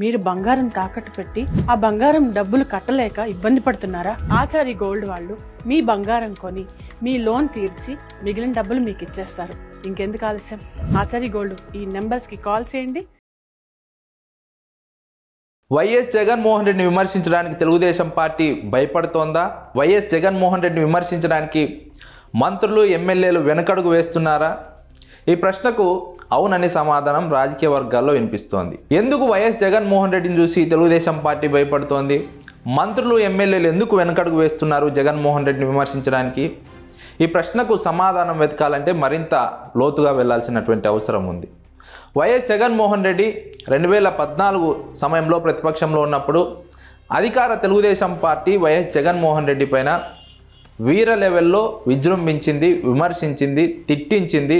మీరు బంగారం తాకట్టు పెట్టి ఆ బంగారం డబ్బులు కట్టలేక ఇబ్బంది పడుతున్నారా? ఆచారి గోల్డ్ వాళ్ళు మీ బంగారం కొని మీ లోన్ తీర్చి మిగిలిన డబ్బులు మీకు ఇచ్చేస్తారు. ఇంకెందుకు ఆలస్యం? ఆచారి గోల్డ్ ఈ నెంబర్స్కి కాల్ చేయండి. వైఎస్ జగన్మోహన్ రెడ్డిని విమర్శించడానికి తెలుగుదేశం పార్టీ భయపడుతోందా? వైఎస్ జగన్మోహన్ రెడ్డిని విమర్శించడానికి మంత్రులు ఎమ్మెల్యేలు వెనకడుగు వేస్తున్నారా? ఈ ప్రశ్నకు అవుననే సమాధానం రాజకీయ వర్గాల్లో వినిపిస్తోంది. ఎందుకు వైఎస్ జగన్మోహన్ రెడ్డిని చూసి తెలుగుదేశం పార్టీ భయపడుతోంది? మంత్రులు ఎమ్మెల్యేలు ఎందుకు వెనకడుగు వేస్తున్నారు జగన్మోహన్ రెడ్డిని విమర్శించడానికి? ఈ ప్రశ్నకు సమాధానం వెతకాలంటే మరింత లోతుగా వెళ్లాల్సినటువంటి అవసరం ఉంది. వైఎస్ జగన్మోహన్ రెడ్డి 2014 సమయంలో ప్రతిపక్షంలో ఉన్నప్పుడు అధికార తెలుగుదేశం పార్టీ వైఎస్ జగన్మోహన్ రెడ్డి పైన వీర లెవెల్లో విజృంభించింది, విమర్శించింది, తిట్టించింది.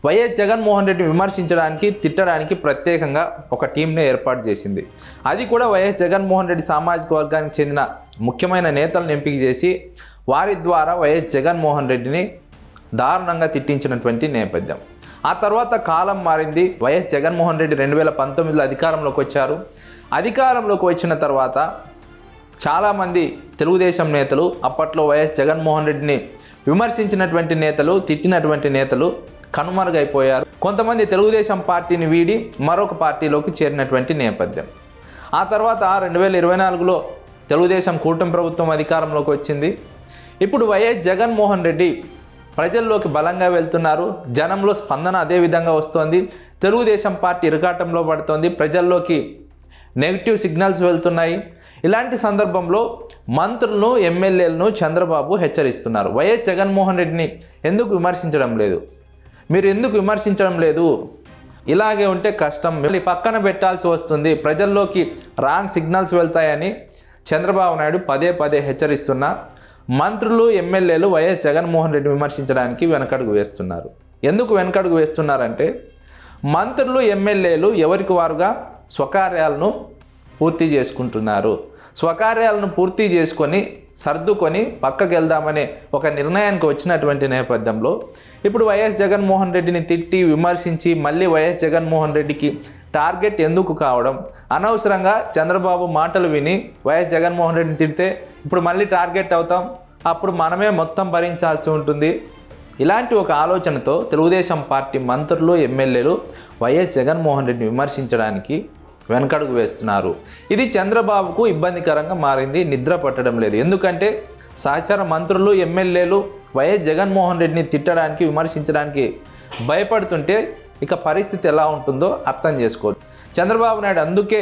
వైఎస్ జగన్మోహన్ రెడ్డిని విమర్శించడానికి, తిట్టడానికి ప్రత్యేకంగా ఒక టీంని ఏర్పాటు చేసింది. అది కూడా వైఎస్ జగన్మోహన్ రెడ్డి సామాజిక వర్గానికి చెందిన ముఖ్యమైన నేతలను ఎంపిక చేసి వారి ద్వారా వైఎస్ జగన్మోహన్ రెడ్డిని దారుణంగా తిట్టించినటువంటి నేపథ్యం. ఆ తర్వాత కాలం మారింది. వైఎస్ జగన్మోహన్ రెడ్డి 2019లో అధికారంలోకి వచ్చారు. అధికారంలోకి వచ్చిన తర్వాత చాలామంది తెలుగుదేశం నేతలు, అప్పట్లో వైఎస్ జగన్మోహన్ రెడ్డిని విమర్శించినటువంటి నేతలు, తిట్టినటువంటి నేతలు కనుమరుగైపోయారు. కొంతమంది తెలుగుదేశం పార్టీని వీడి మరొక పార్టీలోకి చేరినటువంటి నేపథ్యం. ఆ తర్వాత 2024లో తెలుగుదేశం కూటమి ప్రభుత్వం అధికారంలోకి వచ్చింది. ఇప్పుడు వైఎస్ జగన్మోహన్ రెడ్డి ప్రజల్లోకి బలంగా వెళ్తున్నారు. జనంలో స్పందన అదే విధంగా వస్తోంది. తెలుగుదేశం పార్టీ ఇరకాటంలో పడుతోంది. ప్రజల్లోకి నెగిటివ్ సిగ్నల్స్ వెళ్తున్నాయి. ఇలాంటి సందర్భంలో మంత్రులను, ఎమ్మెల్యేలను చంద్రబాబు హెచ్చరిస్తున్నారు. వైఎస్ జగన్మోహన్ రెడ్డిని ఎందుకు విమర్శించడం లేదు? మీరు ఎందుకు విమర్శించడం లేదు? ఇలాగే ఉంటే కష్టం, మళ్ళీ పక్కన పెట్టాల్సి వస్తుంది, ప్రజల్లోకి రాంగ్ సిగ్నల్స్ వెళ్తాయని చంద్రబాబు నాయుడు పదే పదే హెచ్చరిస్తున్నా మంత్రులు, ఎమ్మెల్యేలు వైఎస్ జగన్మోహన్ రెడ్డి విమర్శించడానికి వెనకడుగు వేస్తున్నారు. ఎందుకు వెనకడుగు వేస్తున్నారంటే మంత్రులు, ఎమ్మెల్యేలు ఎవరికి వారుగా స్వకార్యాలను పూర్తి చేసుకుంటున్నారు. స్వకార్యాలను పూర్తి చేసుకొని సర్దుకొని పక్కకి వెళ్దామనే ఒక నిర్ణయానికి వచ్చినటువంటి నేపథ్యంలో ఇప్పుడు వైఎస్ జగన్మోహన్ రెడ్డిని తిట్టి విమర్శించి మళ్ళీ వైఎస్ జగన్మోహన్ రెడ్డికి టార్గెట్ ఎందుకు కావడం? అనవసరంగా చంద్రబాబు మాటలు విని వైఎస్ జగన్మోహన్ రెడ్డిని తిడితే ఇప్పుడు మళ్ళీ టార్గెట్ అవుతాం, అప్పుడు మనమే మొత్తం భరించాల్సి ఉంటుంది. ఇలాంటి ఒక ఆలోచనతో తెలుగుదేశం పార్టీ మంత్రులు, ఎమ్మెల్యేలు వైఎస్ జగన్మోహన్ రెడ్డిని విమర్శించడానికి వెనకడుగు వేస్తున్నారు. ఇది చంద్రబాబుకు ఇబ్బందికరంగా మారింది. నిద్ర పట్టడం లేదు. ఎందుకంటే సహచర మంత్రులు, ఎమ్మెల్యేలు వైఎస్ జగన్మోహన్ రెడ్డిని తిట్టడానికి, విమర్శించడానికి భయపడుతుంటే ఇక పరిస్థితి ఎలా ఉంటుందో అర్థం చేసుకోవచ్చు. చంద్రబాబు నాయుడు అందుకే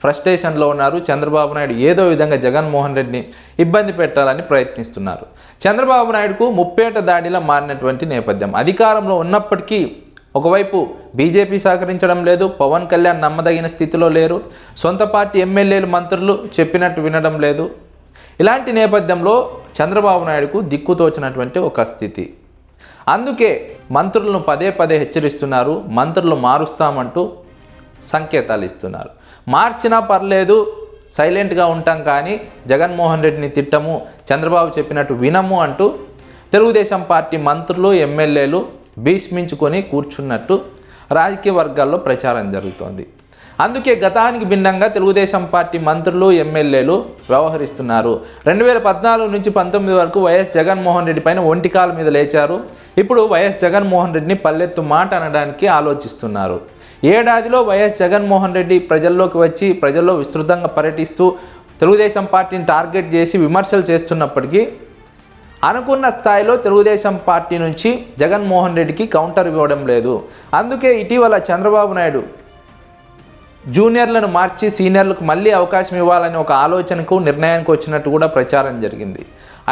ఫ్రస్ట్రేషన్లో ఉన్నారు. చంద్రబాబు నాయుడు ఏదో విధంగా జగన్మోహన్ రెడ్డిని ఇబ్బంది పెట్టాలని ప్రయత్నిస్తున్నారు. చంద్రబాబు నాయుడుకు ముప్పేట దాడిలా మారినటువంటి నేపథ్యం. అధికారంలో ఉన్నప్పటికీ ఒకవైపు బీజేపీ సహకరించడం లేదు, పవన్ కళ్యాణ్ నమ్మదగిన స్థితిలో లేరు, సొంత పార్టీ ఎమ్మెల్యేలు, మంత్రులు చెప్పినట్టు వినడం లేదు. ఇలాంటి నేపథ్యంలో చంద్రబాబు నాయుడుకు దిక్కుతోచినటువంటి ఒక స్థితి. అందుకే మంత్రులను పదే పదే హెచ్చరిస్తున్నారు. మంత్రులు మారుస్తామంటూ సంకేతాలు ఇస్తున్నారు. మార్చినా పర్లేదు, సైలెంట్గా ఉంటాం, కానీ జగన్మోహన్ రెడ్డిని తిట్టము, చంద్రబాబు చెప్పినట్టు వినము అంటూ తెలుగుదేశం పార్టీ మంత్రులు, ఎమ్మెల్యేలు భీష్మించుకొని కూర్చున్నట్టు రాజకీయ వర్గాల్లో ప్రచారం జరుగుతోంది. అందుకే గతానికి భిన్నంగా తెలుగుదేశం పార్టీ మంత్రులు, ఎమ్మెల్యేలు వ్యవహరిస్తున్నారు. 2014 నుంచి 19 వరకు వైఎస్ జగన్మోహన్ రెడ్డి పైన ఒంటికాల మీద లేచారు. ఇప్పుడు వైఎస్ జగన్మోహన్ రెడ్డిని పల్లెత్తు మాట అనడానికి ఆలోచిస్తున్నారు. ఏడాదిలో వైఎస్ జగన్మోహన్ రెడ్డి ప్రజల్లోకి వచ్చి ప్రజల్లో విస్తృతంగా పర్యటిస్తూ తెలుగుదేశం పార్టీని టార్గెట్ చేసి విమర్శలు చేస్తున్నప్పటికీ అనుకున్న స్థాయిలో తెలుగుదేశం పార్టీ నుంచి జగన్మోహన్ రెడ్డికి కౌంటర్ ఇవ్వడం లేదు. అందుకే ఇటీవల చంద్రబాబు నాయుడు జూనియర్లను మార్చి సీనియర్లకు మళ్ళీ అవకాశం ఇవ్వాలని ఒక ఆలోచనకు, నిర్ణయానికి వచ్చినట్టు కూడా ప్రచారం జరిగింది.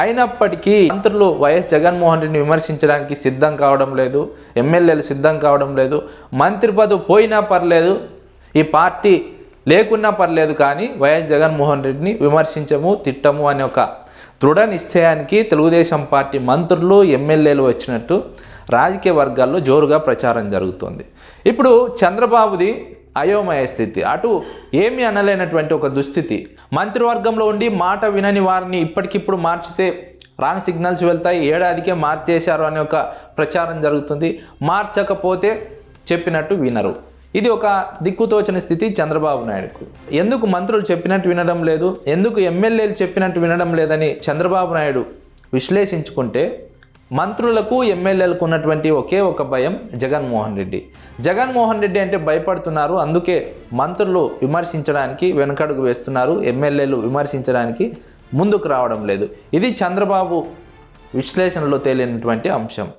అయినప్పటికీ మంత్రులు వైఎస్ జగన్మోహన్ రెడ్డిని విమర్శించడానికి సిద్ధం కావడం లేదు, ఎమ్మెల్యేలు సిద్ధం కావడం లేదు. మంత్రి పదవి పోయినా పర్లేదు, ఈ పార్టీ లేకున్నా పర్లేదు, కానీ వైఎస్ జగన్మోహన్ రెడ్డిని విమర్శించము, తిట్టము అనే ఒక దృఢ నిశ్చయానికి తెలుగుదేశం పార్టీ మంత్రులు, ఎమ్మెల్యేలు వచ్చినట్టు రాజకీయ వర్గాల్లో జోరుగా ప్రచారం జరుగుతోంది. ఇప్పుడు చంద్రబాబుది అయోమయ స్థితి, అటు ఏమీ అనలేనటువంటి ఒక దుస్థితి. మంత్రివర్గంలో ఉండి మాట వినని వారిని ఇప్పటికిప్పుడు మార్చితే రాంగ్ సిగ్నల్స్ వెళ్తాయి, ఏడాదికే మార్చేశారు అనే ఒక ప్రచారం జరుగుతుంది. మార్చకపోతే చెప్పినట్టు వినరు. ఇది ఒక దిక్కుతోచని స్థితి చంద్రబాబు నాయుడుకు. ఎందుకు మంత్రులు చెప్పినట్టు వినడం లేదు, ఎందుకు ఎమ్మెల్యేలు చెప్పినట్టు వినడం లేదని చంద్రబాబు నాయుడు విశ్లేషించుకుంటే మంత్రులకు ఎమ్మెల్యేలకు ఉన్నటువంటి ఒకే ఒక భయం జగన్మోహన్ రెడ్డి. జగన్మోహన్ రెడ్డి అంటే భయపడుతున్నారు, అందుకే మంత్రులు విమర్శించడానికి వెనకడుగు వేస్తున్నారు, ఎమ్మెల్యేలు విమర్శించడానికి ముందుకు రావడం లేదు. ఇది చంద్రబాబు విశ్లేషణలో తేలినటువంటి అంశం.